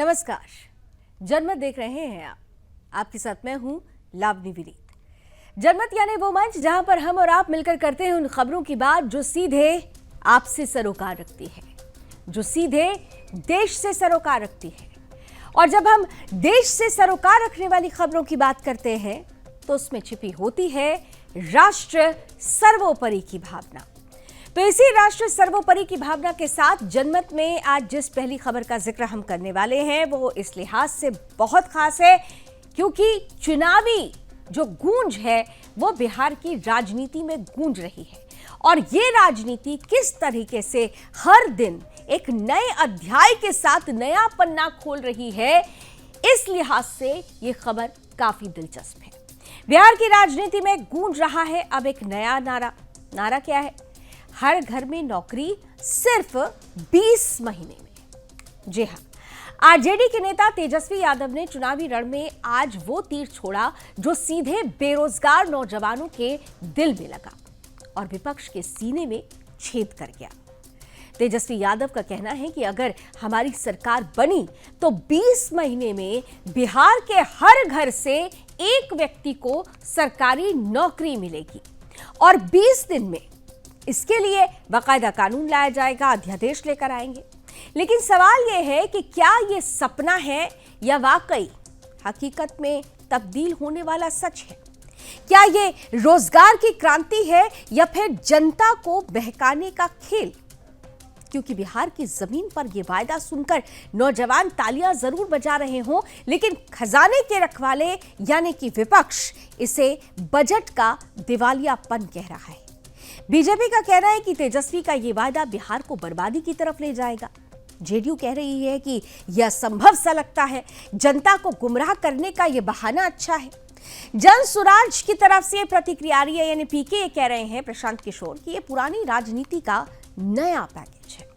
नमस्कार, जनमत देख रहे हैं आप। आपके साथ मैं हूं लावनी विनीत। जनमत यानी वो मंच जहां पर हम और आप मिलकर करते हैं उन खबरों की बात जो सीधे आपसे सरोकार रखती है, जो सीधे देश से सरोकार रखती है। और जब हम देश से सरोकार रखने वाली खबरों की बात करते हैं तो उसमें छिपी होती है राष्ट्र सर्वोपरि की भावना। तो इसी राष्ट्र सर्वोपरि की भावना के साथ जनमत में आज जिस पहली खबर का जिक्र हम करने वाले हैं वो इस लिहाज से बहुत खास है क्योंकि चुनावी जो गूंज है वो बिहार की राजनीति में गूंज रही है। और ये राजनीति किस तरीके से हर दिन एक नए अध्याय के साथ नया पन्ना खोल रही है, इस लिहाज से ये खबर काफी दिलचस्प है। बिहार की राजनीति में गूंज रहा है अब एक नया नारा क्या है? हर घर में नौकरी सिर्फ 20 महीने में। जी हां, आरजेडी के नेता तेजस्वी यादव ने चुनावी रण में आज वो तीर छोड़ा जो सीधे बेरोजगार नौजवानों के दिल में लगा और विपक्ष के सीने में छेद कर गया। तेजस्वी यादव का कहना है कि अगर हमारी सरकार बनी तो 20 महीने में बिहार के हर घर से एक व्यक्ति को सरकारी नौकरी मिलेगी और 20 दिन में इसके लिए बाकायदा कानून लाया जाएगा, अध्यादेश लेकर आएंगे। लेकिन सवाल यह है कि क्या यह सपना है या वाकई हकीकत में तब्दील होने वाला सच है? क्या यह रोजगार की क्रांति है या फिर जनता को बहकाने का खेल? क्योंकि बिहार की जमीन पर यह वायदा सुनकर नौजवान तालियां जरूर बजा रहे हों, लेकिन खजाने के रखवाले यानी कि विपक्ष इसे बजट का दिवालियापन कह रहा है। बीजेपी का कहना है कि तेजस्वी का यह वायदा बिहार को बर्बादी की तरफ ले जाएगा। जेडीयू कह रही है कि यह असंभव सा लगता है, जनता को गुमराह करने का यह बहाना अच्छा है। जन सुराज की तरफ से प्रतिक्रिया आ रही है, यानी पीके ये कह रहे हैं प्रशांत किशोर कि यह पुरानी राजनीति का नया पैकेज है।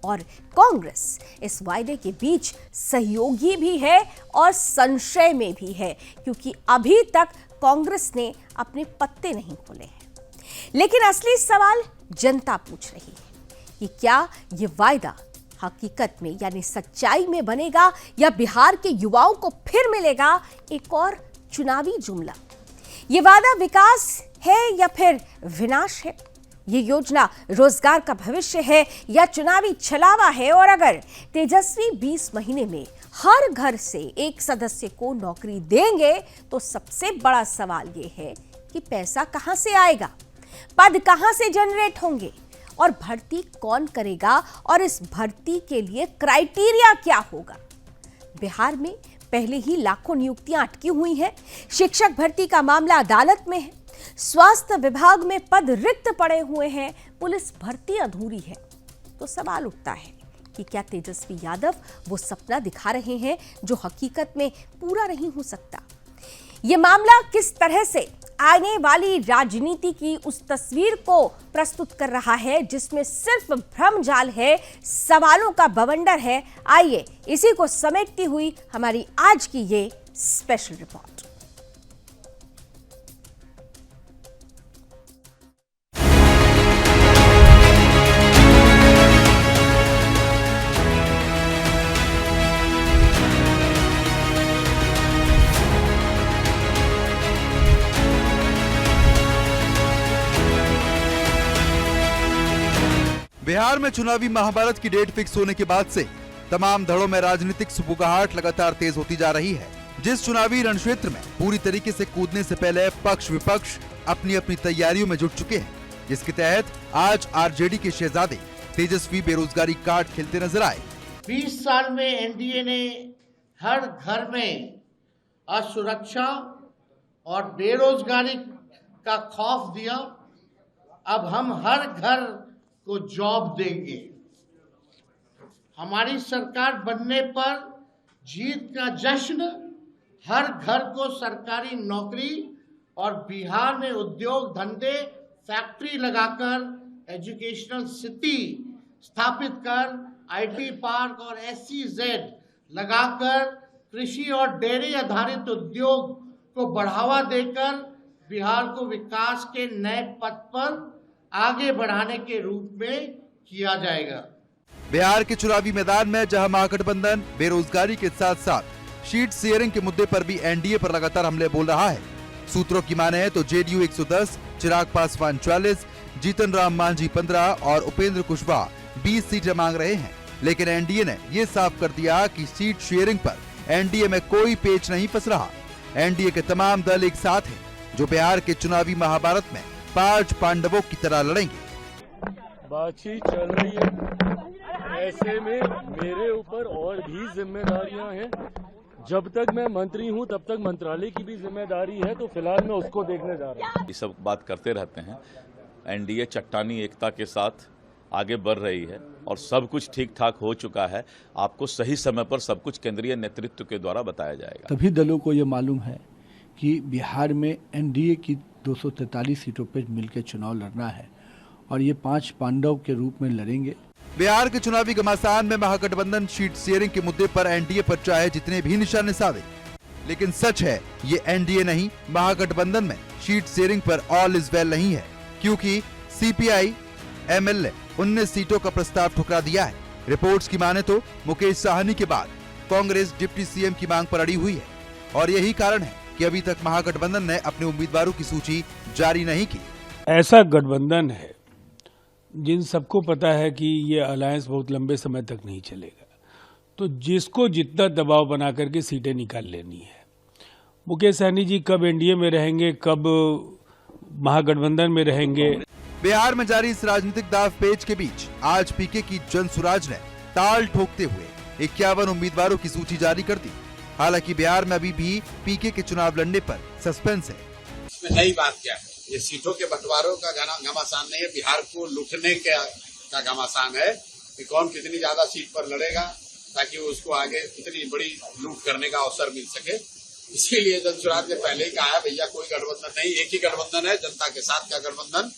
और कांग्रेस इस वायदे के बीच सहयोगी भी है और संशय में भी है क्योंकि अभी तक कांग्रेस ने अपने पत्ते नहीं खोले हैं। लेकिन असली सवाल जनता पूछ रही है कि क्या यह वायदा हकीकत में यानी सच्चाई में बनेगा या बिहार के युवाओं को फिर मिलेगा एक और चुनावी जुमला? यह वादा विकास है या फिर विनाश है? ये योजना रोजगार का भविष्य है या चुनावी छलावा है? और अगर तेजस्वी 20 महीने में हर घर से एक सदस्य को नौकरी देंगे तो सबसे बड़ा सवाल ये है कि पैसा कहां से आएगा, पद कहां से जनरेट होंगे और भर्ती कौन करेगा और इस भर्ती के लिए क्राइटेरिया क्या होगा? बिहार में पहले ही लाखों नियुक्तियां अटकी हुई हैं, शिक्षक भर्ती का मामला अदालत में है, स्वास्थ्य विभाग में पद रिक्त पड़े हुए हैं, पुलिस भर्ती अधूरी है। तो सवाल उठता है कि क्या तेजस्वी यादव वो सपना दिखा रहे हैं जो हकीकत में पूरा नहीं हो सकता? ये मामला किस तरह से आने वाली राजनीति की उस तस्वीर को प्रस्तुत कर रहा है जिसमें सिर्फ भ्रमजाल है, सवालों का बवंडर है? आइए इसी को समेटती हुई हमारी आज की ये स्पेशल रिपोर्ट। बिहार में चुनावी महाभारत की डेट फिक्स होने के बाद से तमाम धड़ों में राजनीतिक सुबुगाहट लगातार तेज होती जा रही है। जिस चुनावी रणक्षेत्र में पूरी तरीके से कूदने से पहले पक्ष विपक्ष अपनी अपनी तैयारियों में जुट चुके हैं, जिसके तहत आज आरजेडी के शहजादे तेजस्वी बेरोजगारी कार्ड खेलते नजर आए। 20 साल में एनडीए ने हर घर में असुरक्षा और बेरोजगारी का खौफ दिया। अब हम हर घर को जॉब देंगे। हमारी सरकार बनने पर जीत का जश्न, हर घर को सरकारी नौकरी और बिहार में उद्योग धंधे फैक्ट्री लगाकर एजुकेशनल सिटी स्थापित कर आईटी पार्क और एसईजेड लगाकर कृषि और डेयरी आधारित उद्योग को बढ़ावा देकर बिहार को विकास के नए पथ पर आगे बढ़ाने के रूप में किया जाएगा। बिहार के चुनावी मैदान में जहां महागठबंधन बेरोजगारी के साथ साथ सीट शेयरिंग के मुद्दे पर भी एनडीए पर लगातार हमले बोल रहा है। सूत्रों की माने तो जेडीयू 110, चिराग पासवान 44, जीतन राम मांझी 15 और उपेंद्र कुशवाहा 20 सीटें मांग रहे हैं। लेकिन एनडीए ने ये साफ कर दिया कि सीट शेयरिंग पर एनडीए में कोई पेच नहीं फंस रहा। एनडीए के तमाम दल एक साथ हैं, जो बिहार के चुनावी महाभारत में 5 पांडवों की तरह लड़ेंगे। बातचीत चल रही है, ऐसे में मेरे ऊपर और भी जिम्मेदारियां हैं। जब तक मैं मंत्री हूं तब तक मंत्रालय की भी जिम्मेदारी है, तो फिलहाल मैं उसको देखने जा रहा हूं। ये सब बात करते रहते हैं। एनडीए चट्टानी एकता के साथ आगे बढ़ रही है और सब कुछ ठीक ठाक हो चुका है। आपको सही समय पर सब कुछ केंद्रीय नेतृत्व के द्वारा बताया जाएगा। सभी दलों को ये मालूम है कि बिहार में एनडीए की 243 सीटों पर मिलकर चुनाव लड़ना है और ये 5 पांडव के रूप में लड़ेंगे। बिहार के चुनावी घमासान में महागठबंधन सीट शेयरिंग के मुद्दे पर एनडीए पर चाहे जितने भी निशाने साधे, लेकिन सच है ये एनडीए नहीं, महागठबंधन में सीट शेयरिंग पर ऑल इज वेल नहीं है, क्योंकि सीपीआई एमएल ने 19 सीटों का प्रस्ताव ठुकरा दिया है। रिपोर्ट्स की माने तो मुकेश साहनी के बाद कांग्रेस डिप्टी सीएम की मांग पर अड़ी हुई है और यही कारण है कि अभी तक महागठबंधन ने अपने उम्मीदवारों की सूची जारी नहीं की। ऐसा गठबंधन है जिन सबको पता है कि ये अलायंस बहुत लंबे समय तक नहीं चलेगा, तो जिसको जितना दबाव बना करके सीटें निकाल लेनी है। मुकेश सहनी जी कब एनडीए में रहेंगे, कब महागठबंधन में रहेंगे। बिहार में जारी इस राजनीतिक दांवपेच के बीच आज पीके की जनसुराज ने ताल ठोकते हुए 51 उम्मीदवारों की सूची जारी कर दी। हालांकि बिहार में अभी भी पीके के चुनाव लड़ने पर सस्पेंस है। इसमें नई बात क्या है, ये सीटों के बंटवारों का घमासान नहीं है, बिहार को लूटने का घमासान है कि कौन कितनी ज्यादा सीट पर लड़ेगा ताकि उसको आगे इतनी बड़ी लूट करने का अवसर मिल सके। इसीलिए जनसुराज ने पहले ही कहा है, भैया कोई गठबंधन नहीं, एक ही गठबंधन है, जनता के साथ का गठबंधन।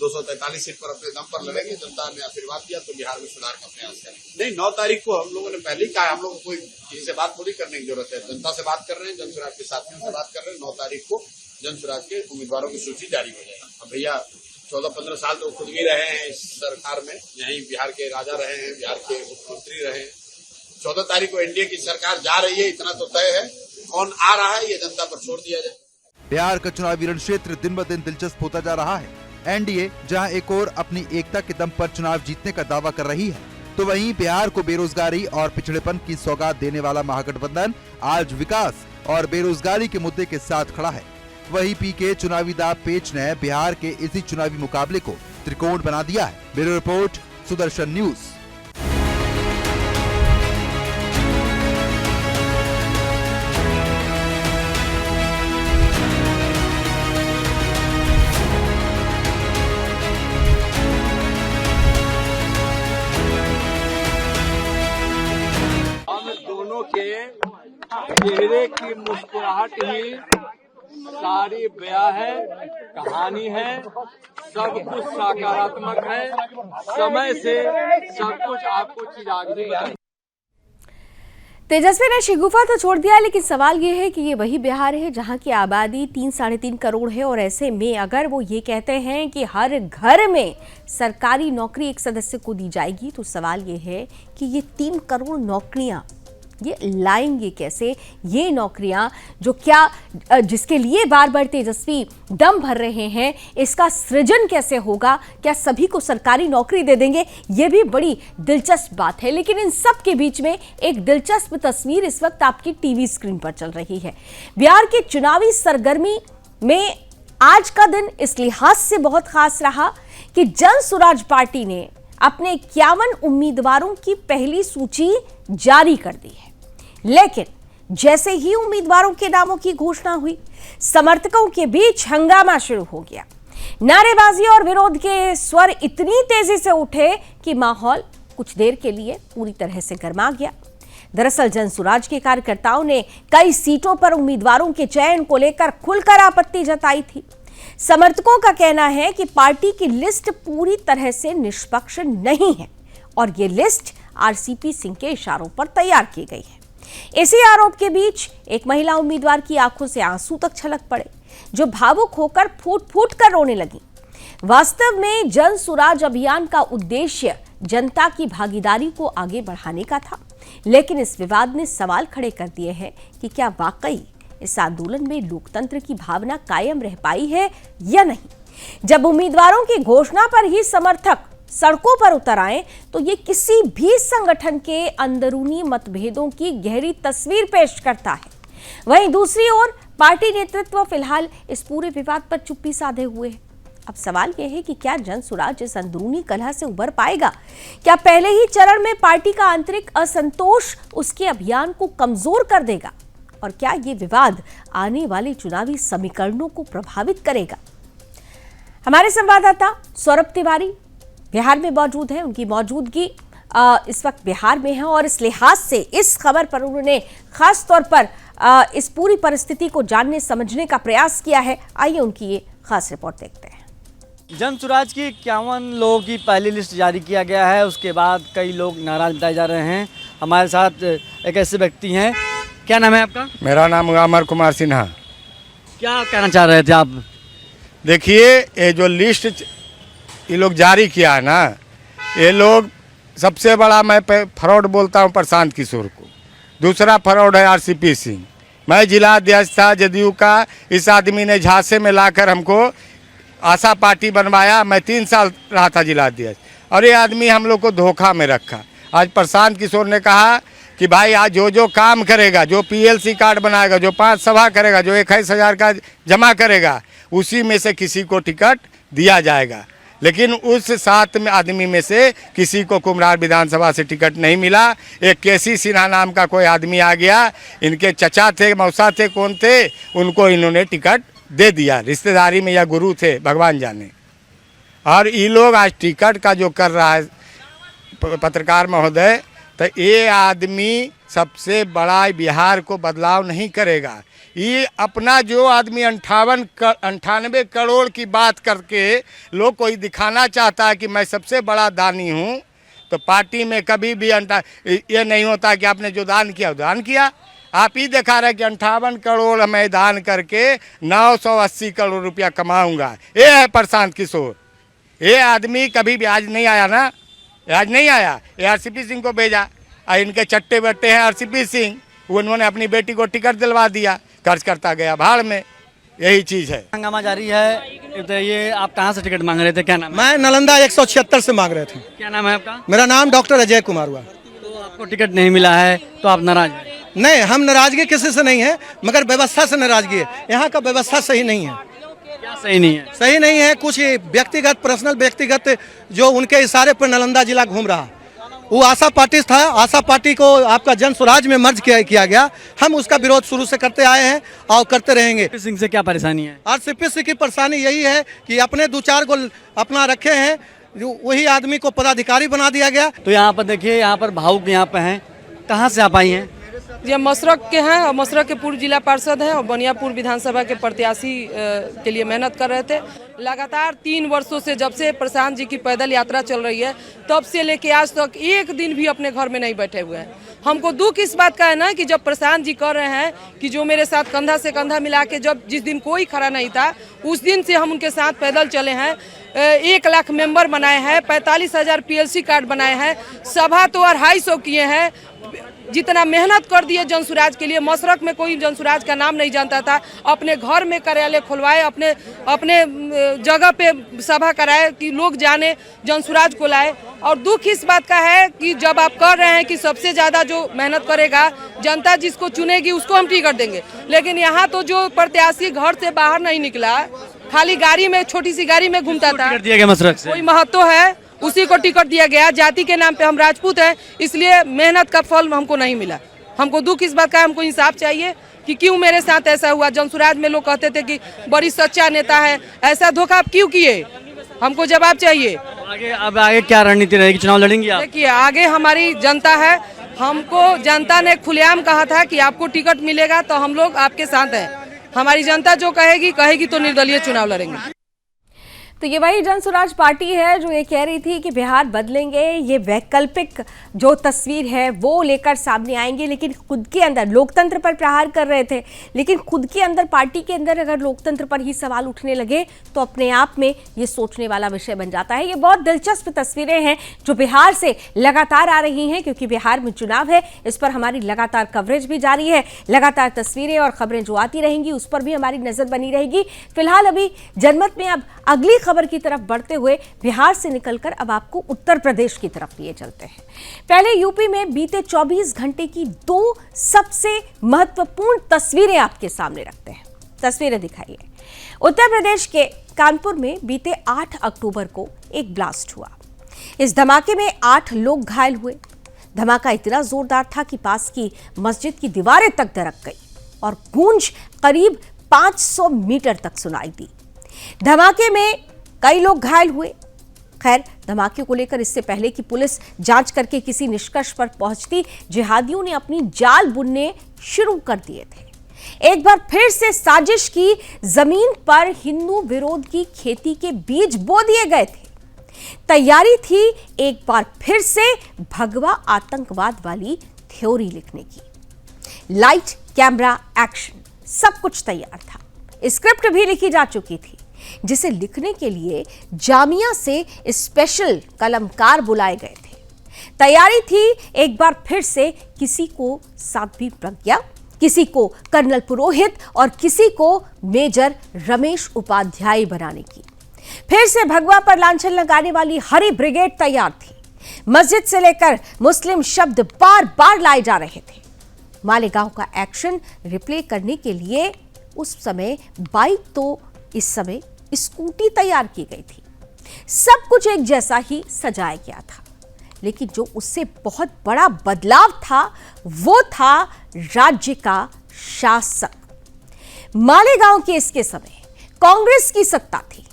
243 सीट पर अपने दम पर लड़ेंगे। जनता ने आशीर्वाद दिया तो बिहार में सुधार का प्रयास करेंगे। नहीं, 9 तारीख को हम लोगों ने पहले ही कहा, हम लोग को कोई किसी से बात थोड़ी करने की जरूरत है, जनता से बात कर रहे हैं, जनसुराज के साथियों से बात कर रहे हैं। 9 तारीख को जनसुराज के उम्मीदवारों की सूची जारी हो जाएगी। अब भैया 14-15 साल तो खुद भी रहे हैं इस सरकार में, यहीं बिहार के राजा रहे हैं, बिहार के मुख्यमंत्री रहे हैं। 14 तारीख को एनडीए की सरकार जा रही है, इतना तो तय है। कौन आ रहा है ये जनता पर छोड़ दिया जाए। बिहार का चुनावी रण दिन ब दिन दिलचस्प होता जा रहा है। एनडीए जहां एक और अपनी एकता के दम पर चुनाव जीतने का दावा कर रही है, तो वहीं बिहार को बेरोजगारी और पिछड़ेपन की सौगात देने वाला महागठबंधन आज विकास और बेरोजगारी के मुद्दे के साथ खड़ा है। वहीं पीके चुनावी दांवपेच ने बिहार के इसी चुनावी मुकाबले को त्रिकोण बना दिया है। Bureau report, Sudarshan news. चेहरे की मुस्कुराहट ही सारी बयां है, कहानी है, सब कुछ सकारात्मक है। समय से सब कुछ आपको चीज आगे बताएगी। तेजस्वी ने शिगुफा तो छोड़ दिया, लेकिन सवाल ये है कि ये वही बिहार है जहां की आबादी 3-3.5 करोड़ है और ऐसे में अगर वो ये कहते हैं कि हर घर में सरकारी नौकरी एक सदस्य को दी जाएगी, तो सवाल ये है कि ये 3 करोड़ नौकरियां ये लाएंगे कैसे? ये नौकरियां जो क्या जिसके लिए बार बार तेजस्वी दम भर रहे हैं, इसका सृजन कैसे होगा? क्या सभी को सरकारी नौकरी दे देंगे? ये भी बड़ी दिलचस्प बात है। लेकिन इन सब के बीच में एक दिलचस्प तस्वीर इस वक्त आपकी टीवी स्क्रीन पर चल रही है। बिहार की चुनावी सरगर्मी में आज का दिन इस लिहाज से बहुत खास रहा कि जनसुराज पार्टी ने अपने 51 उम्मीदवारों की पहली सूची जारी कर दी है। लेकिन जैसे ही उम्मीदवारों के नामों की घोषणा हुई, समर्थकों के बीच हंगामा शुरू हो गया। नारेबाजी और विरोध के स्वर इतनी तेजी से उठे कि माहौल कुछ देर के लिए पूरी तरह से गर्मा गया। दरअसल जनसुराज के कार्यकर्ताओं ने कई सीटों पर उम्मीदवारों के चयन को लेकर खुलकर आपत्ति जताई थी। समर्थकों का कहना है कि पार्टी की लिस्ट पूरी तरह से निष्पक्ष नहीं है और ये लिस्ट आरसीपी सिंह के इशारों पर तैयार की गई है। इसी आरोप के बीच एक महिला उम्मीदवार की आंखों से आंसू तक छलक पड़े, जो भावुक होकर फूट फूट कर रोने लगी। वास्तव में जनसुराज अभियान का उद्देश्य जनता की भागीदारी को आगे बढ़ाने का था, लेकिन इस विवाद ने सवाल खड़े कर दिए हैं कि क्या वाकई इस आंदोलन में लोकतंत्र की भावना कायम रह पाई है या नहीं। जब उम्मीदवारों की घोषणा पर ही समर्थक सड़कों पर उतर आए तो ये किसी भी संगठन के अंदरूनी मतभेदों की गहरी तस्वीर पेश करता है। वहीं दूसरी ओर पार्टी नेतृत्व फिलहाल इस पूरे विवाद पर चुप्पी साधे हुए है। अब सवाल यह है कि क्या जनसुराज इस अंदरूनी कलह से उबर पाएगा? क्या पहले ही चरण में पार्टी का आंतरिक असंतोष उसके अभियान को कमजोर कर देगा? और क्या ये विवाद आने वाले चुनावी समीकरणों को प्रभावित करेगा? हमारे संवाददाता सौरभ तिवारी बिहार में मौजूद है। उनकी मौजूदगी इस वक्त बिहार में है और इस लिहाज से इस खबर पर उन्होंने खास तौर पर इस पूरी परिस्थिति को जानने समझने का प्रयास किया है। आइए उनकी ये खास रिपोर्ट देखते हैं। जनसुराज की 51 लोगों की पहली लिस्ट जारी किया गया है। उसके बाद कई लोग नाराज बताए जा रहे हैं। हमारे साथ एक ऐसे व्यक्ति हैं, क्या नाम है आपका? मेरा नाम अमर कुमार सिन्हा। क्या कहना चाह रहे थे आप? देखिए, ये जो लिस्ट ये लोग जारी किया है ना, ये लोग सबसे बड़ा मैं फ्रॉड बोलता हूँ प्रशांत किशोर को। दूसरा फ्रॉड है आरसीपी सिंह। मैं जिला अध्यक्ष था जदयू का। इस आदमी ने झांसे में लाकर हमको आशा पार्टी बनवाया। मैं 3 साल रहा था जिला अध्यक्ष और ये आदमी हम लोग को धोखा में रखा। आज प्रशांत किशोर ने कहा कि भाई आज जो काम करेगा, जो पीएलसी कार्ड बनाएगा, जो 5 सभा करेगा, जो 21,000 का जमा करेगा, उसी में से किसी को टिकट दिया जाएगा। लेकिन उस 7 आदमी में से किसी को कुम्हरार विधानसभा से टिकट नहीं मिला। एक केसी सिन्हा नाम का कोई आदमी आ गया, इनके चचा थे, मौसा थे, कौन थे, उनको इन्होंने टिकट दे दिया। रिश्तेदारी में या गुरु थे, भगवान जाने। और ये लोग आज टिकट का जो कर रहा है पत्रकार महोदय, तो ये आदमी सबसे बड़ा बिहार को बदलाव नहीं करेगा। ये अपना जो आदमी 98 करोड़ की बात करके लोग कोई दिखाना चाहता है कि मैं सबसे बड़ा दानी हूँ, तो पार्टी में कभी भी ये नहीं होता कि आपने जो दान किया दान किया। आप ही दिखा रहे कि 58 करोड़ मैं दान करके 980 करोड़ रुपया कमाऊंगा। ये है प्रशांत किशोर। ये आदमी कभी भी आज नहीं आया ना, आज नहीं आया। ये आरसीपी सिंह को भेजा और इनके चट्टे बट्टे हैं आरसीपी सिंह, उन्होंने अपनी बेटी को टिकट दिलवा दिया, खर्च करता गया भाड़ में। यही चीज़ है। हंगामा जारी है। तो ये आप कहाँ से टिकट मांग रहे थे? क्या नाम? मैं नालंदा 176 से मांग रहे थे। क्या नाम है आपका? मेरा नाम डॉक्टर अजय कुमार हुआ। तो आपको टिकट नहीं मिला है तो आप नाराज हैं? नहीं, हम नाराजगी किसी से नहीं है, मगर व्यवस्था से नाराजगी है। यहाँ का व्यवस्था सही नहीं है। क्या सही नहीं है? सही नहीं है। कुछ व्यक्तिगत जो उनके इशारे पर नालंदा जिला घूम रहा। वो आशा पार्टी था, आशा पार्टी को आपका जनसुराज में मर्ज किया गया। हम उसका विरोध शुरू से करते आए हैं और करते रहेंगे। सिंह से क्या परेशानी है? आरसीपी सिंह की परेशानी यही है कि अपने 2-4 को अपना रखे हैं, जो वही आदमी को पदाधिकारी बना दिया गया। तो यहाँ पर देखिए, यहाँ पर भावुक यहाँ पे हैं। कहाँ से आप आई हैं? जी, हम मशरक के हैं और मशरक के पूर्व जिला पार्षद हैं और बनियापुर विधानसभा के प्रत्याशी के लिए मेहनत कर रहे थे। लगातार 3 वर्षों से, जब से प्रशांत जी की पैदल यात्रा चल रही है, तब से लेके आज तक एक दिन भी अपने घर में नहीं बैठे हुए हैं। हमको दुख इस बात का है ना कि जब प्रशांत जी कर रहे हैं कि जो मेरे साथ कंधा से कंधा मिला के, जब जिस दिन कोई खड़ा नहीं था उस दिन से हम उनके साथ पैदल चले हैं। 1 लाख मेंबर बनाए हैं, 45,000 पीएलसी कार्ड बनाए हैं, सभा तो 250 किए हैं। जितना मेहनत कर दिए जनसुराज के लिए। मशरक में कोई जनसुराज का नाम नहीं जानता था, अपने घर में कार्यालय खुलवाए, अपने जगह पे सभा कराए कि लोग जाने जनसुराज को लाए। और दुख इस बात का है कि जब आप कर रहे हैं कि सबसे ज़्यादा जो मेहनत करेगा, जनता जिसको चुनेगी उसको हम टिकट देंगे, लेकिन यहाँ तो जो प्रत्याशी घर से बाहर नहीं निकला, खाली गाड़ी में, छोटी सी गाड़ी में घूमता था, कोई महत्व है, उसी को टिकट दिया गया। जाति के नाम पे हम राजपूत हैं, इसलिए मेहनत का फल हमको नहीं मिला। हमको दुख इस बात का, हमको इंसाफ चाहिए कि क्यों मेरे साथ ऐसा हुआ। जनसुराज में लोग कहते थे कि बड़ी सच्चा नेता है, ऐसा धोखा आप क्यों किए? हमको जवाब चाहिए। अब आगे क्या रणनीति रहेगी? चुनाव लड़ेंगे आप? देखिए, आगे हमारी जनता है। हमको जनता ने खुलेआम कहा था कि आपको टिकट मिलेगा तो हम लोग आपके साथ हैं। हमारी जनता जो कहेगी तो निर्दलीय चुनाव लड़ेंगे। तो ये वही जन स्वराज पार्टी है जो ये कह रही थी कि बिहार बदलेंगे, ये वैकल्पिक जो तस्वीर है वो लेकर सामने आएंगे, लेकिन खुद के अंदर लोकतंत्र पर प्रहार कर रहे थे, लेकिन खुद के अंदर पार्टी के अंदर अगर लोकतंत्र पर ही सवाल उठने लगे तो अपने आप में ये सोचने वाला विषय बन जाता है। ये बहुत दिलचस्प तस्वीरें हैं जो बिहार से लगातार आ रही हैं, क्योंकि बिहार में चुनाव है, इस पर हमारी लगातार कवरेज भी जारी है, लगातार तस्वीरें और खबरें जो आती रहेंगी उस पर भी हमारी नजर बनी रहेगी। फिलहाल अभी जनमत में अब अगली खबर की तरफ बढ़ते हुए बिहार से निकलकर अब आपको उत्तर प्रदेश की तरफ लिए चलते हैं। पहले यूपी में बीते 24 घंटे की 2 सबसे महत्वपूर्ण तस्वीरें आपके सामने रखते हैं। तस्वीरें दिखाइए। उत्तर प्रदेश के कानपुर में बीते 8 अक्टूबर को एक ब्लास्ट हुआ। इस धमाके में 8 लोग घायल हुए। धमाका इतना जोरदार था कि पास की मस्जिद की दीवारें तक दरक गई और गूंज करीब 500 मीटर तक सुनाई दी। धमाके में कई लोग घायल हुए। खैर, धमाके को लेकर इससे पहले कि पुलिस जांच करके किसी निष्कर्ष पर पहुंचती, जिहादियों ने अपनी जाल बुनने शुरू कर दिए थे। एक बार फिर से साजिश की जमीन पर हिंदू विरोध की खेती के बीज बो दिए गए थे। तैयारी थी एक बार फिर से भगवा आतंकवाद वाली थ्योरी लिखने की। लाइट, कैमरा, एक्शन, सब कुछ तैयार था। स्क्रिप्ट भी लिखी जा चुकी थी, जिसे लिखने के लिए जामिया से स्पेशल कलमकार बुलाए गए थे। तैयारी थी एक बार फिर से किसी को साध्वी प्रज्ञा, किसी को कर्नल पुरोहित और किसी को मेजर रमेश उपाध्याय बनाने की। फिर से भगवा पर लांछन लगाने वाली हरी ब्रिगेड तैयार थी। मस्जिद से लेकर मुस्लिम शब्द बार बार लाए जा रहे थे। मालेगांव का एक्शन रिप्ले करने के लिए उस समय बाइक तो इस समय स्कूटी तैयार की गई थी। सब कुछ एक जैसा ही सजाया गया था, लेकिन जो उससे बहुत बड़ा बदलाव था वो था राज्य का शासक। मालेगांव केस के समय कांग्रेस की सत्ता थी,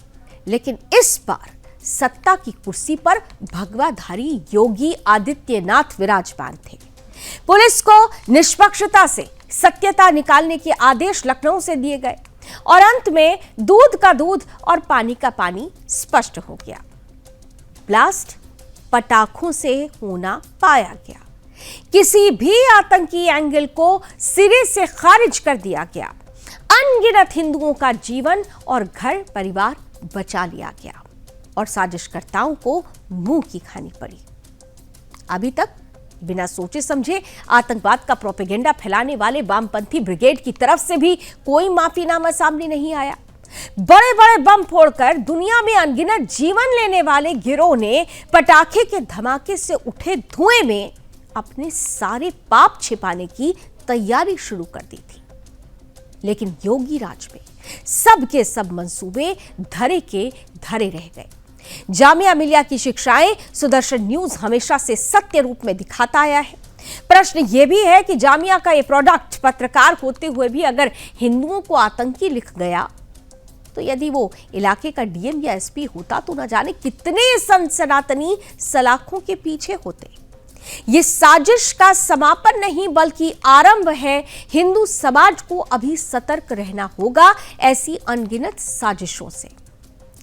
लेकिन इस बार सत्ता की कुर्सी पर भगवाधारी योगी आदित्यनाथ विराजमान थे। पुलिस को निष्पक्षता से सत्यता निकालने के आदेश लखनऊ से दिए गए और अंत में दूध का दूध और पानी का पानी स्पष्ट हो गया। ब्लास्ट पटाखों से होना पाया गया। किसी भी आतंकी एंगल को सिरे से खारिज कर दिया गया। अनगिनत हिंदुओं का जीवन और घर परिवार बचा लिया गया और साजिशकर्ताओं को मुंह की खानी पड़ी। अभी तक बिना सोचे समझे आतंकवाद का प्रोपेगेंडा फैलाने वाले वामपंथी ब्रिगेड की तरफ से भी कोई माफीनामा सामने नहीं आया। बड़े बड़े बम फोड़कर दुनिया में अनगिनत जीवन लेने वाले गिरोह ने पटाखे के धमाके से उठे धुएं में अपने सारे पाप छिपाने की तैयारी शुरू कर दी थी। लेकिन योगी राज में सब के सब मंसूबे धरे के धरे रह गए। जामिया मिलिया की शिक्षाएं सुदर्शन न्यूज हमेशा से सत्य रूप में दिखाता आया है। प्रश्न यह भी है कि जामिया का ये प्रोडक्ट पत्रकार होते हुए भी अगर हिंदुओं को आतंकी लिख गया, तो यदि वो इलाके का डीएम या एसपी होता तो न जाने कितने सनसनातनी सलाखों के पीछे होते। ये साजिश का समापन नहीं बल्कि आरंभ है। हिंदू समाज को अभी सतर्क रहना होगा ऐसी अनगिनत साजिशों से।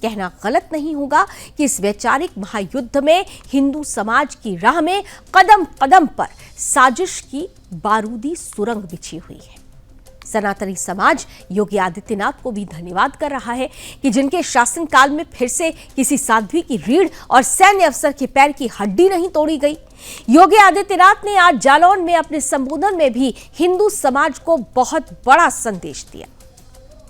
कहना गलत नहीं होगा कि इस वैचारिक महायुद्ध में हिंदू समाज की राह में कदम कदम पर साजिश की बारूदी सुरंग बिछी हुई है। सनातनी समाज योगी आदित्यनाथ को भी धन्यवाद कर रहा है कि जिनके शासनकाल में फिर से किसी साध्वी की रीढ़ और सैन्य अफसर के पैर की हड्डी नहीं तोड़ी गई। योगी आदित्यनाथ ने आज जालौन में अपने संबोधन में भी हिंदू समाज को बहुत बड़ा संदेश दिया।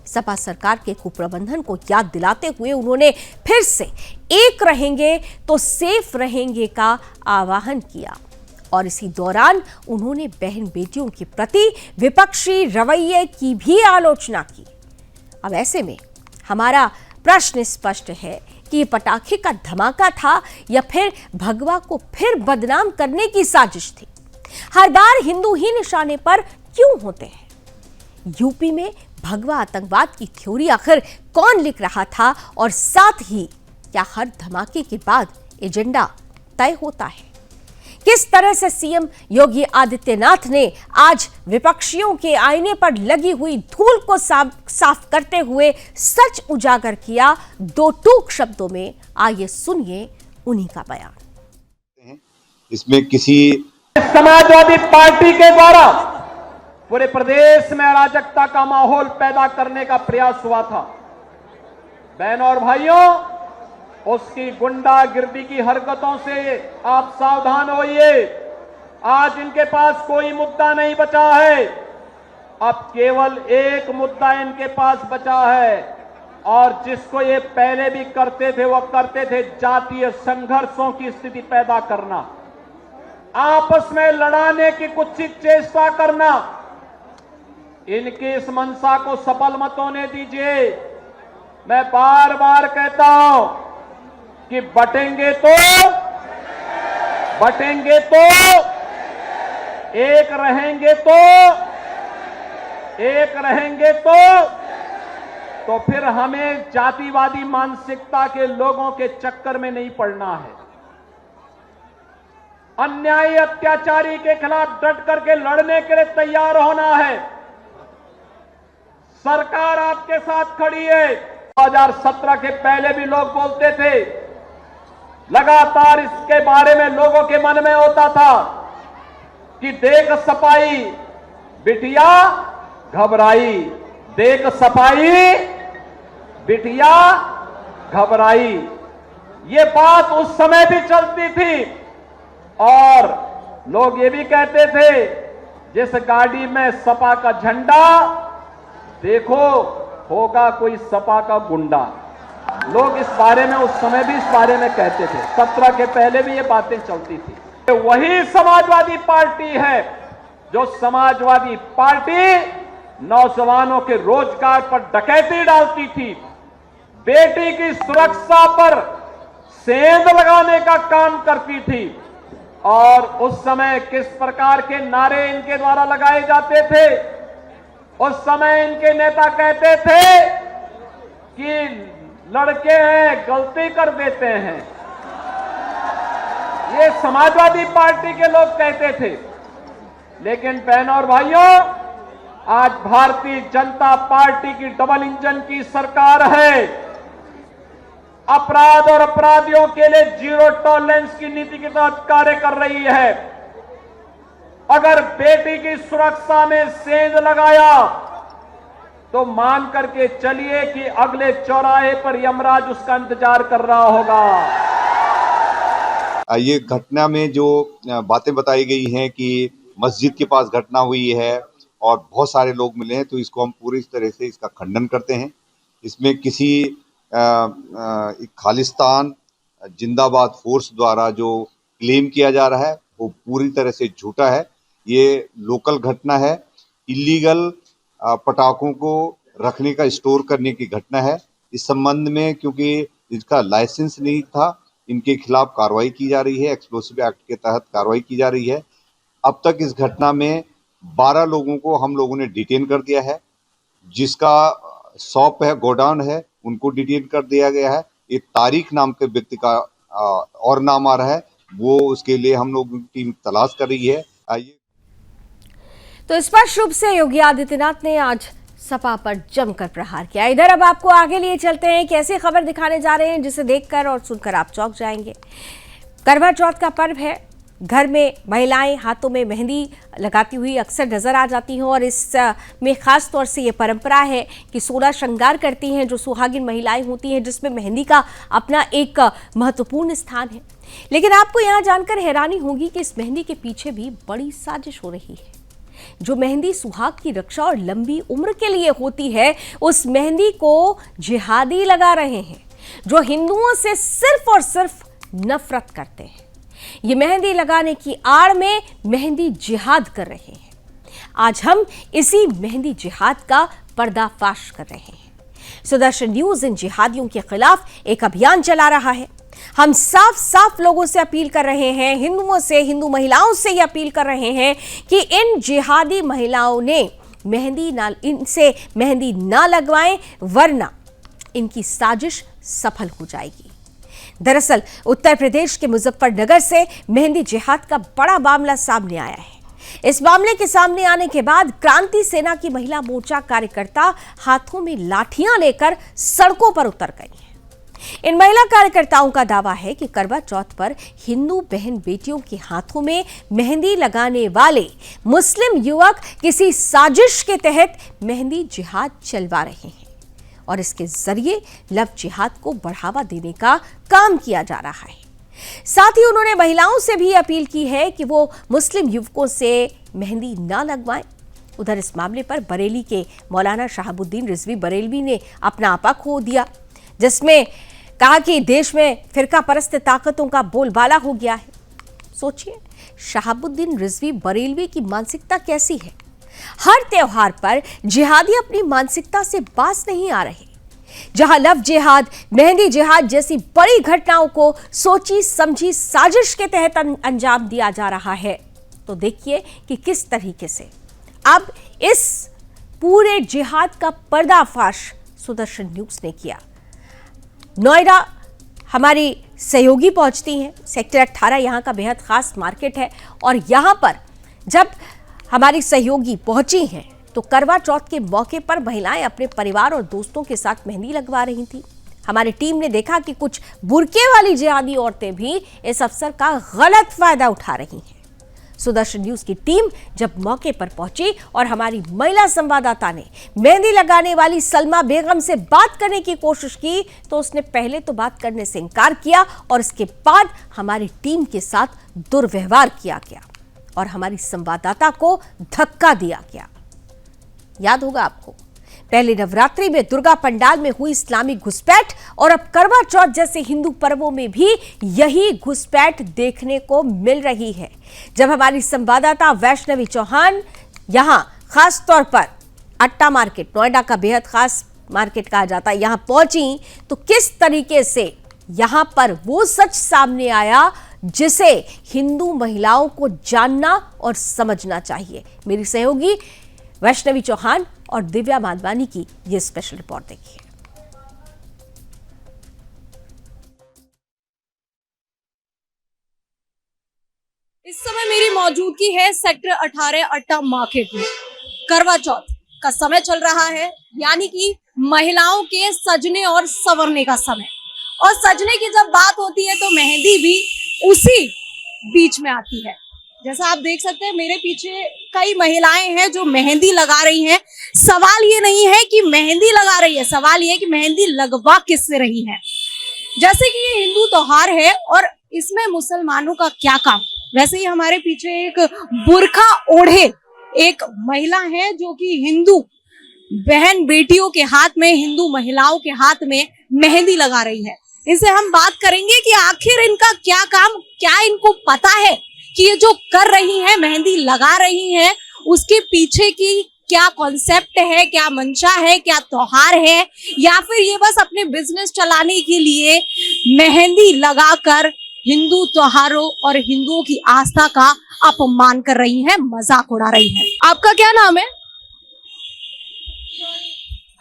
सपा सरकार के कुप्रबंधन को याद दिलाते हुए उन्होंने फिर से एक रहेंगे तो सेफ रहेंगे का आह्वान किया और इसी दौरान उन्होंने बहन बेटियों के प्रति विपक्षी रवैये की भी आलोचना की। अब ऐसे में हमारा प्रश्न स्पष्ट है कि ये पटाखे का धमाका था या फिर भगवा को फिर बदनाम करने की साजिश थी। हर बार हिंदू ही निशाने पर क्यों होते हैं? यूपी में भगवा आतंकवाद की थ्योरी आखिर कौन लिख रहा था और साथ ही क्या हर धमाके के बाद एजेंडा तय होता है? किस तरह से सीएम योगी आदित्यनाथ ने आज विपक्षियों के आईने पर लगी हुई धूल को साफ करते हुए सच उजागर किया, दो टूक शब्दों में आइए सुनिए उन्हीं का बयान। इसमें किसी समाजवादी पार्टी के द्वारा पूरे प्रदेश में अराजकता का माहौल पैदा करने का प्रयास हुआ था। बहनों और भाइयों, उसकी गुंडागिर्दी की हरकतों से आप सावधान होइए। आज इनके पास कोई मुद्दा नहीं बचा है, अब केवल एक मुद्दा इनके पास बचा है, और जिसको ये पहले भी करते थे, वो करते थे जातीय संघर्षों की स्थिति पैदा करना, आपस में लड़ाने की कुत्सित चेष्टा करना। इनकी इस मंशा को सफल मत होने दीजिए। मैं बार बार कहता हूं कि बटेंगे तो एक रहेंगे तो फिर हमें जातिवादी मानसिकता के लोगों के चक्कर में नहीं पड़ना है। अन्यायी अत्याचारी के खिलाफ डट करके लड़ने के लिए तैयार होना है। सरकार आपके साथ खड़ी है। 2017 के पहले भी लोग बोलते थे, लगातार इसके बारे में लोगों के मन में होता था कि देख सफाई बिटिया घबराई, देख सफाई बिटिया घबराई। ये बात उस समय भी चलती थी, और लोग ये भी कहते थे, जिस गाड़ी में सपा का झंडा देखो होगा कोई सपा का गुंडा। लोग इस बारे में उस समय भी इस बारे में कहते थे। 17 के पहले भी ये बातें चलती थी। वही समाजवादी पार्टी है जो समाजवादी पार्टी नौजवानों के रोजगार पर डकैती डालती थी, बेटी की सुरक्षा पर सेंध लगाने का काम करती थी। और उस समय किस प्रकार के नारे इनके द्वारा लगाए जाते थे? उस समय इनके नेता कहते थे कि लड़के हैं गलती कर देते हैं। ये समाजवादी पार्टी के लोग कहते थे। लेकिन बहनों और भाइयों, आज भारतीय जनता पार्टी की डबल इंजन की सरकार है। अपराध और अपराधियों के लिए जीरो टॉलरेंस की नीति के तहत कार्य कर रही है। अगर बेटी की सुरक्षा में सेंध लगाया तो मान करके चलिए कि अगले चौराहे पर यमराज उसका इंतजार कर रहा होगा। ये घटना में जो बातें बताई गई हैं कि मस्जिद के पास घटना हुई है और बहुत सारे लोग मिले हैं, तो इसको हम पूरी तरह से इसका खंडन करते हैं। इसमें किसी खालिस्तान जिंदाबाद फोर्स द्वारा जो क्लेम किया जा रहा है वो पूरी तरह से झूठा है। ये लोकल घटना है, इलीगल पटाखों को रखने का स्टोर करने की घटना है। इस संबंध में क्योंकि इसका लाइसेंस नहीं था, इनके खिलाफ कार्रवाई की जा रही है, एक्सप्लोसिव एक्ट के तहत कार्रवाई की जा रही है। अब तक इस घटना में 12 लोगों को हम लोगों ने डिटेन कर दिया है। जिसका शॉप है, गोडाउन है, उनको डिटेन कर दिया गया है। एक तारीख नाम के व्यक्ति का और नाम आ रहा है, वो उसके लिए हम लोग टीम तलाश कर रही है। आइए। तो स्पष्ट रूप से योगी आदित्यनाथ ने आज सपा पर जमकर प्रहार किया। इधर अब आपको आगे लिए चलते हैं कि ऐसी खबर दिखाने जा रहे हैं जिसे देखकर और सुनकर आप चौंक जाएंगे। करवा चौथ का पर्व है। घर में महिलाएं हाथों में मेहंदी लगाती हुई अक्सर नजर आ जाती हैं, और इसमें खास तौर से ये परंपरा है कि सोलह श्रृंगार करती हैं जो सुहागिन महिलाएं होती हैं, जिसमें मेहंदी का अपना एक महत्वपूर्ण स्थान है। लेकिन आपको यहाँ जानकर हैरानी होगी कि इस मेहंदी के पीछे भी बड़ी साजिश हो रही है। जो मेहंदी सुहाग की रक्षा और लंबी उम्र के लिए होती है, उस मेहंदी को जिहादी लगा रहे हैं जो हिंदुओं से सिर्फ और सिर्फ नफरत करते हैं। ये मेहंदी लगाने की आड़ में मेहंदी जिहाद कर रहे हैं। आज हम इसी मेहंदी जिहाद का पर्दाफाश कर रहे हैं। सुदर्शन न्यूज इन जिहादियों के खिलाफ एक अभियान चला रहा है। हम साफ साफ लोगों से अपील कर रहे हैं, हिंदुओं से, हिंदू महिलाओं से ये अपील कर रहे हैं कि इन जिहादी महिलाओं ने इनसे मेहंदी ना लगवाएं, वरना इनकी साजिश सफल हो जाएगी। दरअसल उत्तर प्रदेश के मुजफ्फरनगर से मेहंदी जिहाद का बड़ा मामला सामने आया है। इस मामले के सामने आने के बाद क्रांति सेना की महिला मोर्चा कार्यकर्ता हाथों में लाठियां लेकर सड़कों पर उतर गई हैं। इन महिला कार्यकर्ताओं का दावा है कि करवा चौथ पर हिंदू बहन बेटियों के हाथों में मेहंदी लगाने वाले मुस्लिम युवक किसी साजिश के तहत मेहंदी जिहाद चलवा रहे हैं और इसके जरिए लव जिहाद को बढ़ावा देने का काम किया जा रहा है। साथ ही उन्होंने महिलाओं से भी अपील की है कि वो मुस्लिम युवकों से मेहंदी ना लगवाएं। उधर इस मामले पर बरेली के मौलाना शहाबुद्दीन रिजवी बरेलवी ने अपना आपा खो दिया, जिसमें कहा कि देश में फिरका परस्त ताकतों का बोलबाला हो गया है। सोचिए, शहाबुद्दीन रिजवी बरेलवी की मानसिकता कैसी है। हर त्योहार पर जिहादी अपनी मानसिकता से बाज नहीं आ रहे। जहां लव जिहाद, मेहंदी जिहाद जैसी बड़ी घटनाओं को सोची समझी साजिश के तहत अंजाम दिया जा रहा है, तो देखिए कि किस तरीके से अब इस पूरे जिहाद का पर्दाफाश सुदर्शन न्यूज ने किया। नोएडा हमारी सहयोगी पहुंचती हैं। सेक्टर 18 यहाँ का बेहद खास मार्केट है और यहाँ पर जब हमारी सहयोगी पहुंची हैं तो करवा चौथ के मौके पर महिलाएं अपने परिवार और दोस्तों के साथ मेहंदी लगवा रही थी। हमारी टीम ने देखा कि कुछ बुर्के वाली जिहादी औरतें भी इस अवसर का गलत फायदा उठा रही हैं। सुदर्शन न्यूज की टीम जब मौके पर पहुंची और हमारी महिला संवाददाता ने मेहंदी लगाने वाली सलमा बेगम से बात करने की कोशिश की तो उसने पहले तो बात करने से इनकार किया और इसके बाद हमारी टीम के साथ दुर्व्यवहार किया गया और हमारी संवाददाता को धक्का दिया गया। याद होगा आपको, पहले नवरात्रि में दुर्गा पंडाल में हुई इस्लामी घुसपैठ और अब करवा चौथ जैसे हिंदू पर्वों में भी यही घुसपैठ देखने को मिल रही है। जब हमारी संवाददाता वैष्णवी चौहान यहां खास तौर पर अट्टा मार्केट, नोएडा का बेहद खास मार्केट कहा जाता है, यहां पहुंची तो किस तरीके से यहां पर वो सच सामने आया जिसे हिंदू महिलाओं को जानना और समझना चाहिए। मेरी सहयोगी वैष्णवी चौहान और दिव्या माधवानी की ये स्पेशल रिपोर्ट देखिए। इस समय मेरी मौजूदगी है सेक्टर 18 अट्टा मार्केट में। करवा चौथ का समय चल रहा है, यानी कि महिलाओं के सजने और संवरने का समय। और सजने की जब बात होती है तो मेहंदी भी उसी बीच में आती है। जैसा आप देख सकते हैं मेरे पीछे कई महिलाएं हैं जो मेहंदी लगा रही हैं। सवाल ये नहीं है कि मेहंदी लगा रही है, सवाल ये है कि मेहंदी लगवा किससे रही है। जैसे कि ये हिंदू त्योहार है और इसमें मुसलमानों का क्या काम। वैसे ही हमारे पीछे एक बुर्का ओढ़े एक महिला है जो कि हिंदू बहन बेटियों के हाथ में, हिंदू महिलाओं के हाथ में मेहंदी लगा रही है। इनसे हम बात करेंगे कि आखिर इनका क्या काम, क्या इनको पता है कि ये जो कर रही हैं, मेहंदी लगा रही हैं, उसके पीछे की क्या कॉन्सेप्ट है, क्या मंशा है, क्या त्योहार है, या फिर ये बस अपने बिजनेस चलाने के लिए मेहंदी लगाकर हिंदू त्योहारों और हिंदुओं की आस्था का अपमान कर रही हैं, मजाक उड़ा रही हैं। आपका क्या नाम है?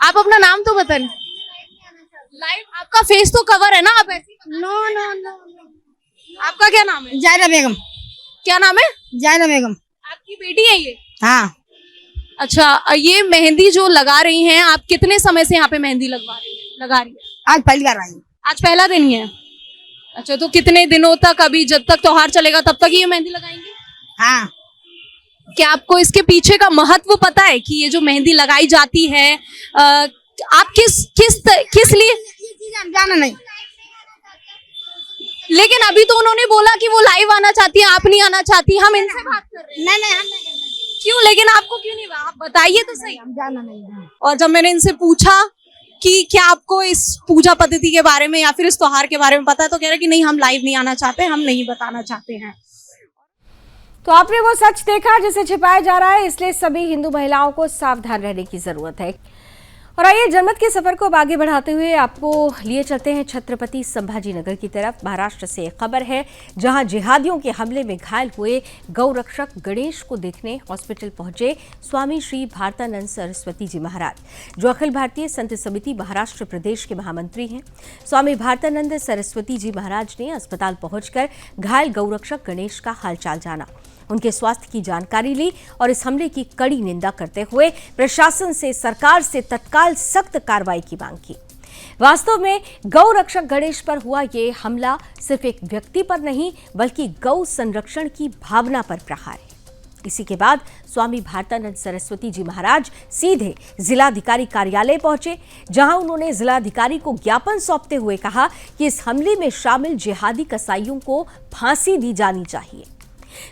आप अपना नाम तो बताएं। लाइव आपका फेस तो कवर है ना, आप ऐसे नो। आपका क्या नाम है? जायरा बेगम। क्या नाम है? जायरा बेगम। आपकी बेटी है ये? हाँ। अच्छा, ये मेहंदी जो लगा रही हैं, आप कितने समय से यहाँ पे मेहंदी लगा रही है? आज पहली बार आई। आज पहला दिन ही है? अच्छा, तो कितने दिनों तक, अभी जब तक त्योहार चलेगा तब तक ये मेहंदी लगाएंगे? हाँ। क्या आपको इसके पीछे का महत्व पता है कि ये जो मेहंदी लगाई जाती है आप किस लिए? हम जाना नहीं। लेकिन अभी तो उन्होंने बोला कि वो लाइव आना चाहती है, आप नहीं आना चाहती। हम इनसे बात कर रहे हैं। नहीं, हम नहीं। क्यों? लेकिन आपको क्यों नहीं? आप बताइए तो सही। हम जाना नहीं। और जब मैंने इनसे पूछा कि क्या आपको इस पूजा पद्धति के बारे में या फिर इस त्योहार के बारे में पता है, तो कह रहे कि नहीं, हम लाइव नहीं आना चाहते, हम नहीं बताना चाहते हैं। तो आपने वो सच देखा जिसे छिपाया जा रहा है, इसलिए सभी हिंदू महिलाओं को सावधान रहने की जरूरत है। और आइए जनमत के सफर को अब आगे बढ़ाते हुए आपको लिए चलते हैं छत्रपति संभाजीनगर की तरफ। महाराष्ट्र से खबर है जहां जिहादियों के हमले में घायल हुए गौरक्षक गणेश को देखने हॉस्पिटल पहुंचे स्वामी श्री भारतानंद सरस्वती जी महाराज, जो अखिल भारतीय संत समिति महाराष्ट्र प्रदेश के महामंत्री हैं। स्वामी भारतानंद सरस्वती जी महाराज ने अस्पताल पहुंचकर घायल गौरक्षक गणेश का हालचाल जाना, उनके स्वास्थ्य की जानकारी ली और इस हमले की कड़ी निंदा करते हुए प्रशासन से, सरकार से तत्काल सख्त कार्रवाई की मांग की। वास्तव में गौ रक्षक गणेश पर हुआ ये हमला सिर्फ एक व्यक्ति पर नहीं बल्कि गौ संरक्षण की भावना पर प्रहार है। इसी के बाद स्वामी भारतानंद सरस्वती जी महाराज सीधे जिलाधिकारी कार्यालय पहुंचे, जहां उन्होंने जिलाधिकारी को ज्ञापन सौंपते हुए कहा कि इस हमले में शामिल जिहादी कसाईयों को फांसी दी जानी चाहिए।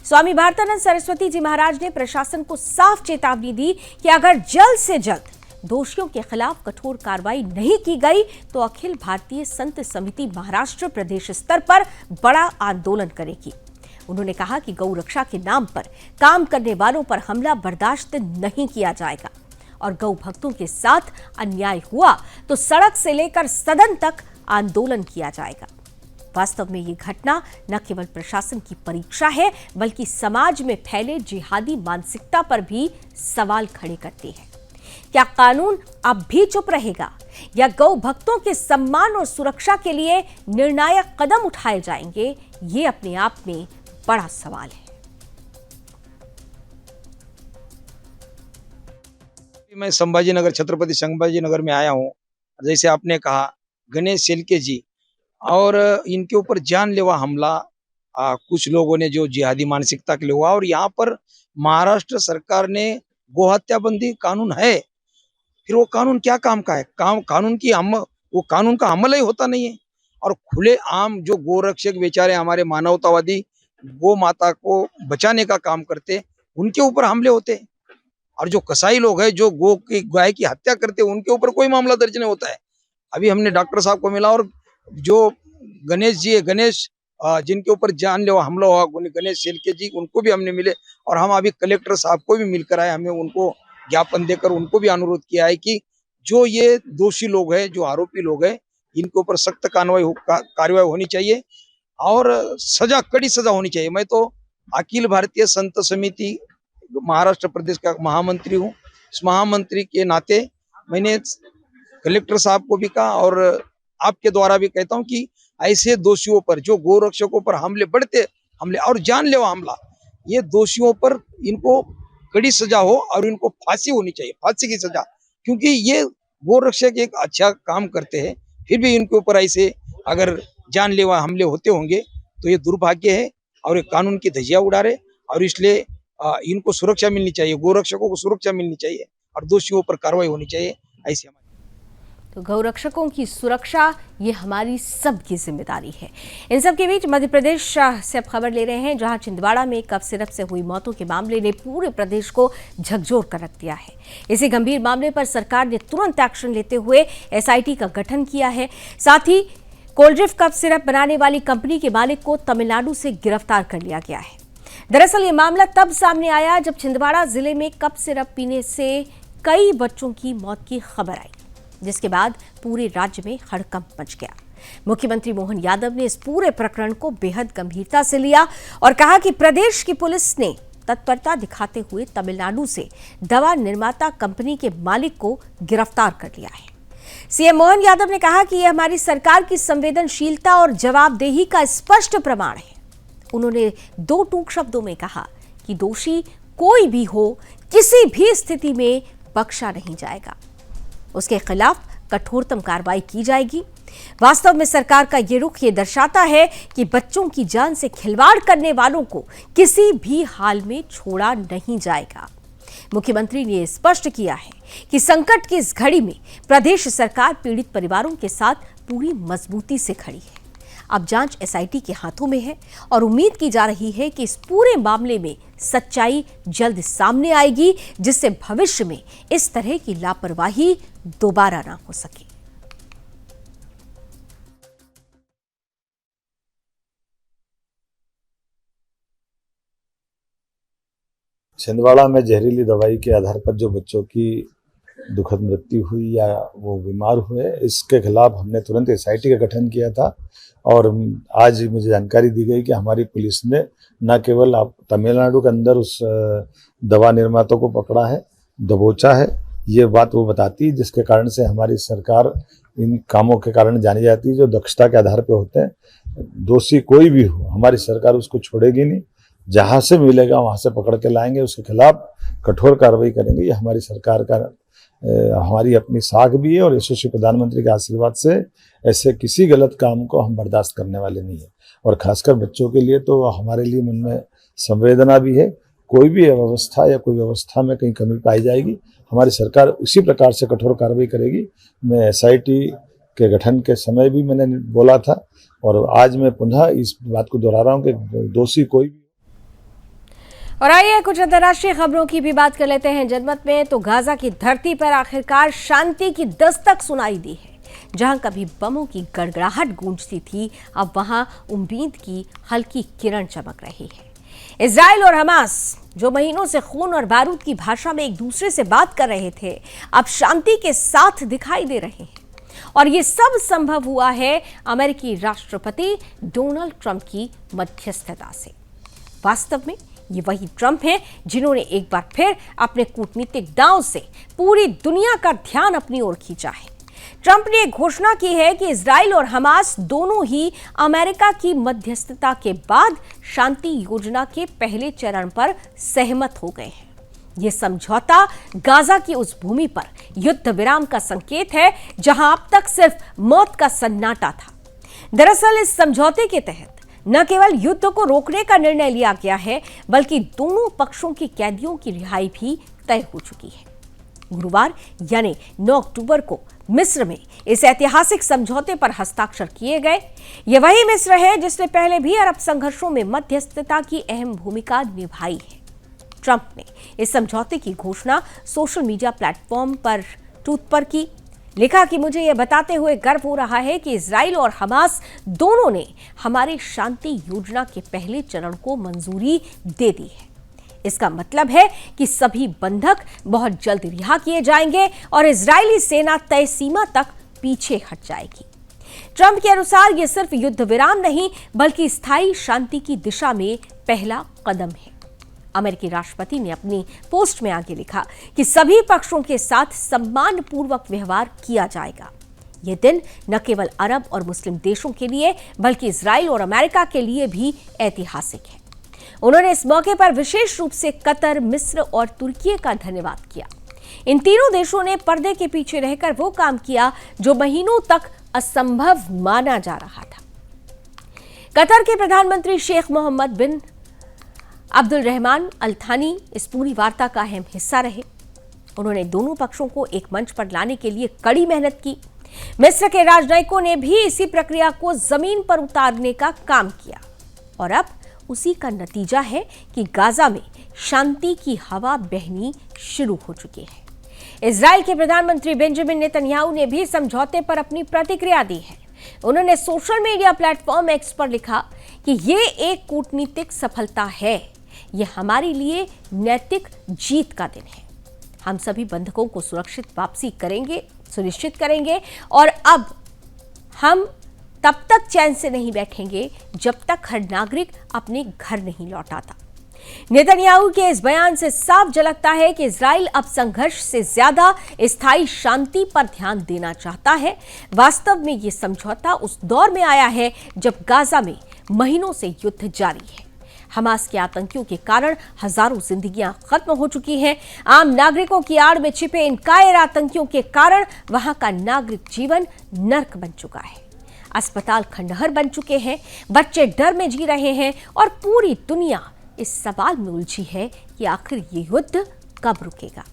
स्वामी भारतानंद सरस्वती जी महाराज ने प्रशासन को साफ चेतावनी दी कि अगर जल्द से जल्द दोषियों के खिलाफ कठोर कार्रवाई नहीं की गई तो अखिल भारतीय संत समिति महाराष्ट्र प्रदेश स्तर पर बड़ा आंदोलन करेगी। उन्होंने कहा कि गौ रक्षा के नाम पर काम करने वालों पर हमला बर्दाश्त नहीं किया जाएगा और गौ भक्तों के साथ अन्याय हुआ तो सड़क से लेकर सदन तक आंदोलन किया जाएगा। वास्तव में ये घटना न केवल प्रशासन की परीक्षा है बल्कि समाज में फैले जिहादी मानसिकता पर भी सवाल खड़े करती है। क्या कानून अब भी चुप रहेगा या गौ भक्तों के सम्मान और सुरक्षा के लिए निर्णायक कदम उठाए जाएंगे? ये अपने आप में बड़ा सवाल है। मैं संभाजीनगर, छत्रपति संभाजीनगर में आया हूँ। जैसे आपने कहा गणेश शेलके जी और इनके ऊपर जानलेवा हमला कुछ लोगों ने जो जिहादी मानसिकता के लिए हुआ, और यहाँ पर महाराष्ट्र सरकार ने गोहत्या बंदी कानून है, फिर वो कानून क्या काम का है? वो कानून का अमल ही होता नहीं है। और खुले आम जो गोरक्षक बेचारे हमारे मानवतावादी गो माता को बचाने का काम करते, उनके ऊपर हमले होते, और जो कसाई लोग हैं जो गाय की हत्या करते उनके ऊपर कोई मामला दर्ज नहीं होता है। अभी हमने डॉक्टर साहब को मिला और जो गणेश जी है, गणेश जिनके ऊपर जानलेवा हमला हुआ गणेश शेलके जी, उनको भी हमने मिले और हम अभी कलेक्टर साहब को भी मिलकर आए। हमें उनको ज्ञापन देकर उनको भी अनुरोध किया है कि जो ये दोषी लोग हैं, जो आरोपी लोग हैं, इनके ऊपर सख्त कार्रवाई होनी चाहिए और कड़ी सजा होनी चाहिए। मैं तो अखिल भारतीय संत समिति महाराष्ट्र प्रदेश का महामंत्री हूँ। इस महामंत्री के नाते मैंने कलेक्टर साहब को भी कहा और आपके द्वारा भी कहता हूं कि ऐसे दोषियों पर, जो गोरक्षकों पर हमले और जानलेवा हमला, ये दोषियों पर इनको कड़ी सजा हो और इनको फांसी होनी चाहिए, फांसी की सजा। क्योंकि ये गोरक्षक एक अच्छा काम करते हैं, फिर भी इनके ऊपर ऐसे अगर जानलेवा हमले होते होंगे तो ये दुर्भाग्य है और ये कानून की धज्जियां उड़ा रहे, और इसलिए इनको सुरक्षा मिलनी चाहिए, गोरक्षकों को सुरक्षा मिलनी चाहिए और दोषियों पर कार्रवाई होनी चाहिए। ऐसे तो गौरक्षकों की सुरक्षा ये हमारी सबकी जिम्मेदारी है। इन सब के बीच मध्य प्रदेश से अब खबर ले रहे हैं, जहां छिंदवाड़ा में कफ सिरप से हुई मौतों के मामले ने पूरे प्रदेश को झकझोर कर रख दिया है। इसी गंभीर मामले पर सरकार ने तुरंत एक्शन लेते हुए एसआईटी का गठन किया है। साथ ही कोल्ड्रिफ्ट कफ सिरप बनाने वाली कंपनी के मालिक को तमिलनाडु से गिरफ्तार कर लिया गया है। दरअसल ये मामला तब सामने आया जब छिंदवाड़ा जिले में कफ सिरप पीने से कई बच्चों की मौत की खबर आई, जिसके बाद पूरे राज्य में हड़कंप मच गया। मुख्यमंत्री मोहन यादव ने इस पूरे प्रकरण को बेहद गंभीरता से लिया और कहा कि प्रदेश की पुलिस ने तत्परता दिखाते हुए तमिलनाडु से दवा निर्माता कंपनी के मालिक को गिरफ्तार कर लिया है। सीएम मोहन यादव ने कहा कि यह हमारी सरकार की संवेदनशीलता और जवाबदेही का स्पष्ट प्रमाण है। उन्होंने दो टूक शब्दों में कहा कि दोषी कोई भी हो, किसी भी स्थिति में बख्शा नहीं जाएगा, उसके खिलाफ कठोरतम कार्रवाई की जाएगी। वास्तव में सरकार का ये रुख ये दर्शाता है कि बच्चों की जान से खिलवाड़ करने वालों को किसी भी हाल में छोड़ा नहीं जाएगा। मुख्यमंत्री ने स्पष्ट किया है कि संकट की इस घड़ी में प्रदेश सरकार पीड़ित परिवारों के साथ पूरी मजबूती से खड़ी है। अब जांच एसआईटी के हाथों में है और उम्मीद की जा रही है कि इस पूरे मामले में सच्चाई जल्द सामने आएगी, जिससे भविष्य में इस तरह की लापरवाही दोबारा ना हो सके। छिंदवाड़ा में जहरीली दवाई के आधार पर जो बच्चों की दुखद मृत्यु हुई या वो बीमार हुए, इसके खिलाफ हमने तुरंत SIT का गठन किया था। और आज मुझे जानकारी दी गई कि हमारी पुलिस ने न केवल तमिलनाडु के अंदर उस दवा निर्माता को पकड़ा है, दबोचा है, ये बात वो बताती है, जिसके कारण से हमारी सरकार इन कामों के कारण जानी जाती है जो दक्षता के आधार पे होते हैं। दोषी कोई भी हो, हमारी सरकार उसको छोड़ेगी नहीं, जहां से मिलेगा वहां से पकड़ के लाएंगे, उसके खिलाफ कठोर कार्रवाई करेंगे। ये हमारी सरकार का हमारी अपनी साख भी है और यशस्वी प्रधानमंत्री के आशीर्वाद से ऐसे किसी गलत काम को हम बर्दाश्त करने वाले नहीं है। और खासकर बच्चों के लिए तो हमारे लिए मन में संवेदना भी है। कोई भी अव्यवस्था या कोई व्यवस्था में कहीं कमी पाई जाएगी, हमारी सरकार उसी प्रकार से कठोर कार्रवाई करेगी। मैं SIT के गठन के समय भी मैंने बोला था और आज मैं पुनः इस बात को दोहरा रहा हूँ कि दोषी कोई भी। और आइए कुछ अंतर्राष्ट्रीय खबरों की भी बात कर लेते हैं। जनमत में तो गाजा की धरती पर आखिरकार शांति की दस्तक सुनाई दी है। जहां कभी बमों की गड़गड़ाहट गूंजती थी, अब वहां उम्मीद की हल्की किरण चमक रही है। इजराइल और हमास जो महीनों से खून और बारूद की भाषा में एक दूसरे से बात कर रहे थे, अब शांति के साथ दिखाई दे रहे हैं। और ये सब संभव हुआ है अमेरिकी राष्ट्रपति डोनाल्ड ट्रंप की मध्यस्थता से। वास्तव में ये वही ट्रंप हैं जिन्होंने एक बार फिर अपने कूटनीतिक दांव से पूरी दुनिया का ध्यान अपनी ओर खींचा है। ट्रंप ने घोषणा की है कि इजराइल और हमास दोनों ही अमेरिका की मध्यस्थता के बाद शांति योजना के पहले चरण पर सहमत हो गए हैं। ये समझौता गाजा की उस भूमि पर युद्ध विराम का संकेत है जहां अब तक सिर्फ मौत का सन्नाटा था। दरअसल इस समझौते के तहत न केवल युद्ध को रोकने का निर्णय लिया गया है, बल्कि दोनों पक्षों के कैदियों की रिहाई भी तय हो चुकी है। गुरुवार यानी 9 अक्टूबर को मिस्र में इस ऐतिहासिक समझौते पर हस्ताक्षर किए गए। ये वही मिस्र है जिसने पहले भी अरब संघर्षों में मध्यस्थता की अहम भूमिका निभाई है। ट्रंप ने इस समझौते की घोषणा सोशल मीडिया प्लेटफॉर्म पर ट्रूथ पर की। लिखा कि मुझे यह बताते हुए गर्व हो रहा है कि इजराइल और हमास दोनों ने हमारी शांति योजना के पहले चरण को मंजूरी दे दी है। इसका मतलब है कि सभी बंधक बहुत जल्द रिहा किए जाएंगे और इजरायली सेना तय सीमा तक पीछे हट जाएगी। ट्रंप के अनुसार यह सिर्फ युद्ध विराम नहीं, बल्कि स्थायी शांति की दिशा में पहला कदम है। अमेरिकी राष्ट्रपति ने अपनी पोस्ट में आगे लिखा कि सभी पक्षों के साथ सम्मानपूर्वक व्यवहार किया जाएगा। यह दिन न केवल अरब और मुस्लिम देशों के लिए, बल्कि इजराइल और अमेरिका के लिए भी ऐतिहासिक है। उन्होंने इस मौके पर विशेष रूप से कतर, मिस्र और तुर्की का धन्यवाद किया। इन तीनों देशों ने पर्दे के पीछे रहकर वो काम किया जो महीनों तक असंभव माना जा रहा था। कतर के प्रधानमंत्री शेख मोहम्मद बिन अब्दुल रहमान अल थानी इस पूरी वार्ता का अहम हिस्सा रहे। उन्होंने दोनों पक्षों को एक मंच पर लाने के लिए कड़ी मेहनत की। मिस्र के राजनयिकों ने भी इसी प्रक्रिया को जमीन पर उतारने का काम किया और अब उसी का नतीजा है कि गाजा में शांति की हवा बहनी शुरू हो चुकी है। इजराइल के प्रधानमंत्री बेंजामिन नेतन्याहू ने भी समझौते पर अपनी प्रतिक्रिया दी है। उन्होंने सोशल मीडिया प्लेटफॉर्म एक्स पर लिखा कि ये एक कूटनीतिक सफलता है, ये हमारे लिए नैतिक जीत का दिन है। हम सभी बंधकों को सुरक्षित वापसी सुनिश्चित करेंगे और अब हम तब तक चैन से नहीं बैठेंगे जब तक हर नागरिक अपने घर नहीं लौटाता। नेतन्याहू के इस बयान से साफ झलकता है कि इजराइल अब संघर्ष से ज्यादा स्थायी शांति पर ध्यान देना चाहता है। वास्तव में ये समझौता उस दौर में आया है जब गाजा में महीनों से युद्ध जारी है। हमास के आतंकियों के कारण हजारों जिंदगियां खत्म हो चुकी हैं। आम नागरिकों की आड़ में छिपे इन कायर आतंकियों के कारण वहां का नागरिक जीवन नर्क बन चुका है। अस्पताल खंडहर बन चुके हैं, बच्चे डर में जी रहे हैं और पूरी दुनिया इस सवाल में उलझी है कि आखिर ये युद्ध कब रुकेगा।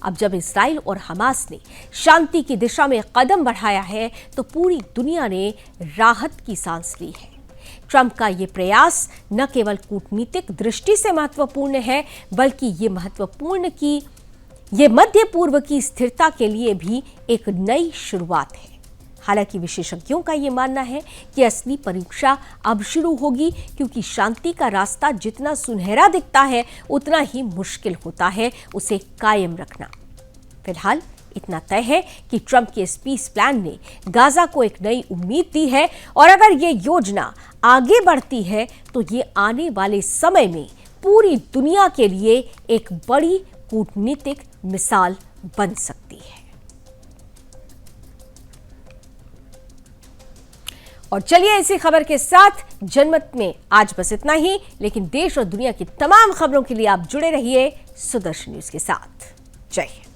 अब जब इजराइल और हमास ने शांति की दिशा में कदम बढ़ाया है तो पूरी दुनिया ने राहत की सांस ली है। ट्रंप का ये प्रयास न केवल कूटनीतिक दृष्टि से महत्वपूर्ण है, बल्कि ये मध्य पूर्व की स्थिरता के लिए भी एक नई शुरुआत है। हालांकि विशेषज्ञों का ये मानना है कि असली परीक्षा अब शुरू होगी, क्योंकि शांति का रास्ता जितना सुनहरा दिखता है उतना ही मुश्किल होता है उसे कायम रखना। फिलहाल इतना तय है कि ट्रंप के इस पीस प्लान ने गाजा को एक नई उम्मीद दी है और अगर ये योजना आगे बढ़ती है तो ये आने वाले समय में पूरी दुनिया के लिए एक बड़ी कूटनीतिक मिसाल बन सकती है। और चलिए इसी खबर के साथ जनमत में आज बस इतना ही, लेकिन देश और दुनिया की तमाम खबरों के लिए आप जुड़े रहिए सुदर्शन न्यूज के साथ। जय हिंद।